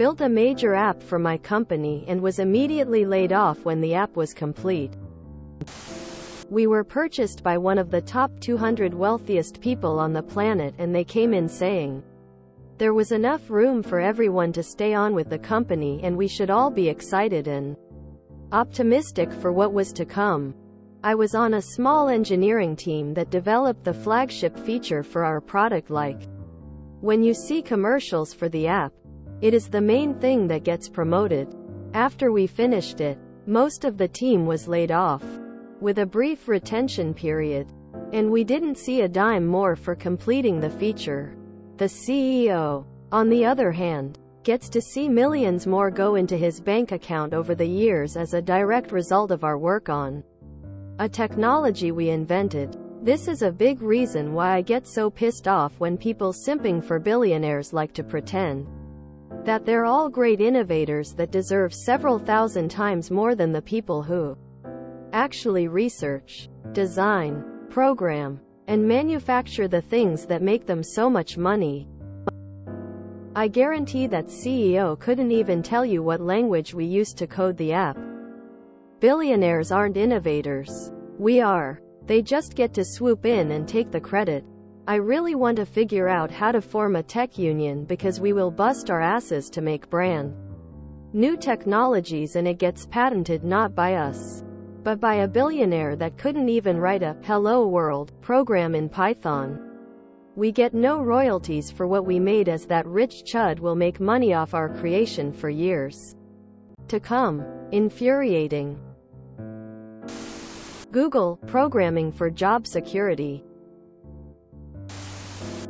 Built a major app for my company and was immediately laid off when the app was complete. We were purchased by one of the top 200 wealthiest people on the planet, and they came in saying there was enough room for everyone to stay on with the company and we should all be excited and optimistic for what was to come. I was on a small engineering team that developed the flagship feature for our product. Like when you see commercials for the app, it is the main thing that gets promoted. After we finished it, most of the team was laid off, with a brief retention period. And we didn't see a dime more for completing the feature. The CEO, on the other hand, gets to see millions more go into his bank account over the years as a direct result of our work on a technology we invented. This is a big reason why I get so pissed off when people simping for billionaires like to pretend that they're all great innovators that deserve several thousand times more than the people who actually research, design, program, and manufacture the things that make them so much money. I guarantee that CEO couldn't even tell you what language we used to code the app. Billionaires aren't innovators. We are. They just get to swoop in and take the credit. I really want to figure out how to form a tech union because we will bust our asses to make brand new technologies, and it gets patented not by us, but by a billionaire that couldn't even write a "Hello World" program in Python. We get no royalties for what we made, as that rich chud will make money off our creation for years to come. Infuriating. Google, programming for job security.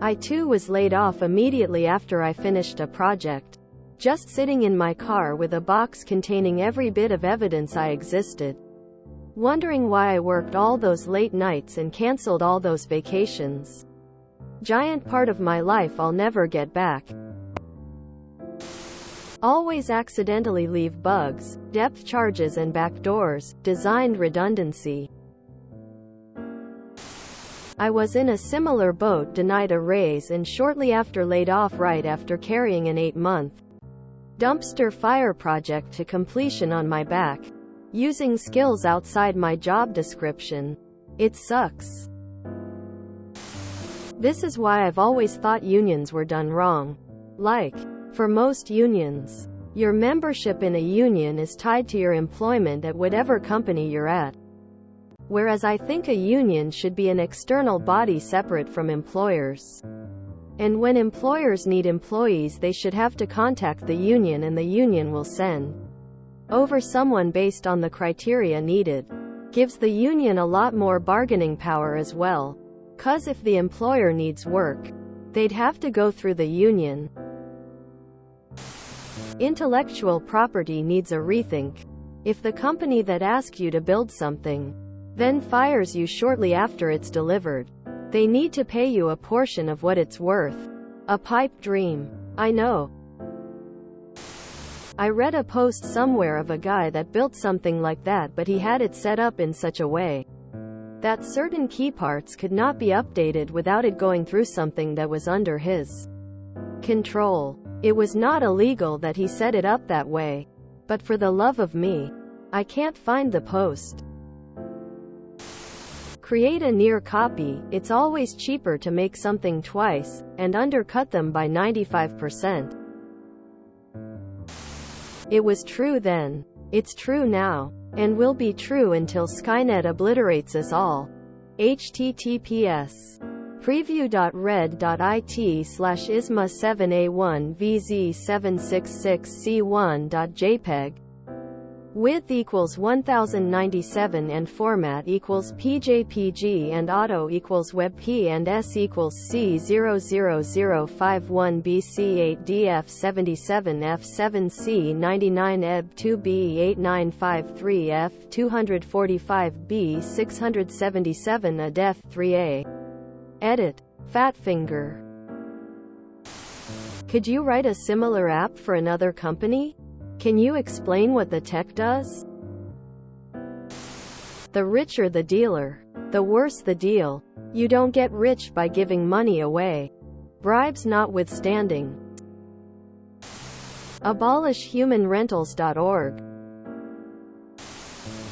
I too was laid off immediately after I finished a project. Just sitting in my car with a box containing every bit of evidence I existed. Wondering why I worked all those late nights and canceled all those vacations. Giant part of my life I'll never get back. Always accidentally leave bugs, depth charges and backdoors, designed redundancy. I was in a similar boat, denied a raise and shortly after laid off right after carrying an 8-month dumpster fire project to completion on my back, using skills outside my job description. It sucks. This is why I've always thought unions were done wrong. Like, for most unions, your membership in a union is tied to your employment at whatever company you're at. Whereas I think a union should be an external body separate from employers. And when employers need employees, they should have to contact the union, and the union will send over someone based on the criteria needed. Gives the union a lot more bargaining power as well. 'Cause if the employer needs work, they'd have to go through the union. Intellectual property needs a rethink. If the company that asks you to build something then fires you shortly after it's delivered, they need to pay you a portion of what it's worth. A pipe dream. I know. I read a post somewhere of a guy that built something like that, but he had it set up in such a way that certain key parts could not be updated without it going through something that was under his control. It was not illegal that he set it up that way. But for the love of me, I can't find the post. Create a near copy. It's always cheaper to make something twice, and undercut them by 95%. It was true then. It's true now. And will be true until Skynet obliterates us all. https preview.red.it/isma7a1vz766c1.jpg. Width equals 1097 and format equals PJPG and auto equals WebP and S equals C00051BC8DF77F7C99EB2B8953F245B677 ADEF3A. Edit. Fatfinger. Could you write a similar app for another company? Can you explain what the tech does? The richer the dealer, the worse the deal. You don't get rich by giving money away. Bribes notwithstanding. AbolishHumanRentals.org.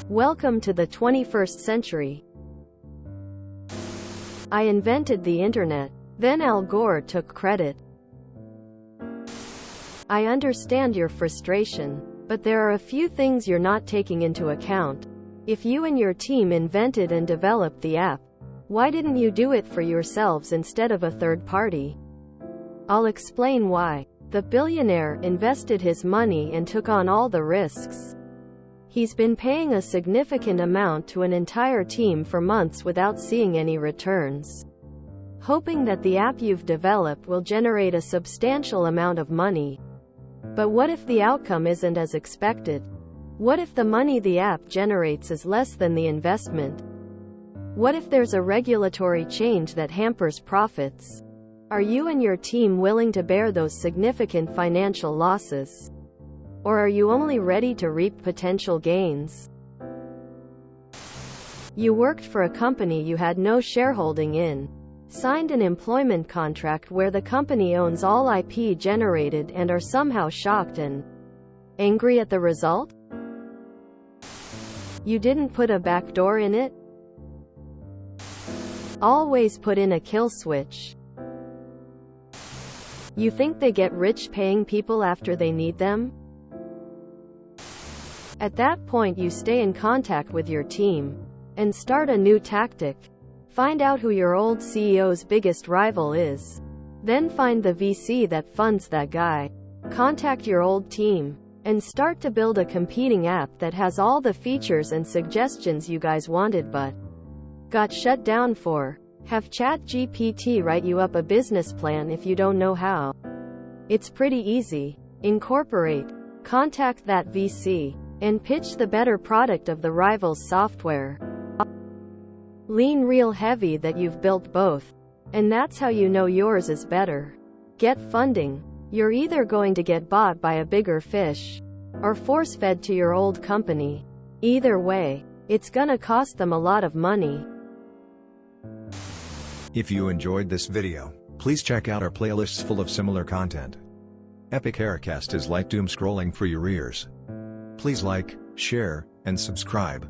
Welcome to the 21st century. I invented the internet. Then Al Gore took credit. I understand your frustration, but there are a few things you're not taking into account. If you and your team invented and developed the app, why didn't you do it for yourselves instead of a third party? I'll explain why. The billionaire invested his money and took on all the risks. He's been paying a significant amount to an entire team for months without seeing any returns, hoping that the app you've developed will generate a substantial amount of money. But what if the outcome isn't as expected? What if the money the app generates is less than the investment? What if there's a regulatory change that hampers profits? Are you and your team willing to bear those significant financial losses? Or are you only ready to reap potential gains? You worked for a company you had no shareholding in, signed an employment contract where the company owns all IP generated, and are somehow shocked and angry at the result? You didn't put a backdoor in it? Always put in a kill switch. You think they get rich paying people after they need them? At that point you stay in contact with your team and start a new tactic. Find out who your old CEO's biggest rival is. Then find the VC that funds that guy. Contact your old team and start to build a competing app that has all the features and suggestions you guys wanted but got shut down for. Have ChatGPT write you up a business plan if you don't know how. It's pretty easy. Incorporate, contact that VC, and pitch the better product of the rival's software. Lean real heavy that you've built both. And that's how you know yours is better. Get funding. You're either going to get bought by a bigger fish or force-fed to your old company. Either way, it's gonna cost them a lot of money. If you enjoyed this video, please check out our playlists full of similar content. Epic Haircast is like doom scrolling for your ears. Please like, share, and subscribe.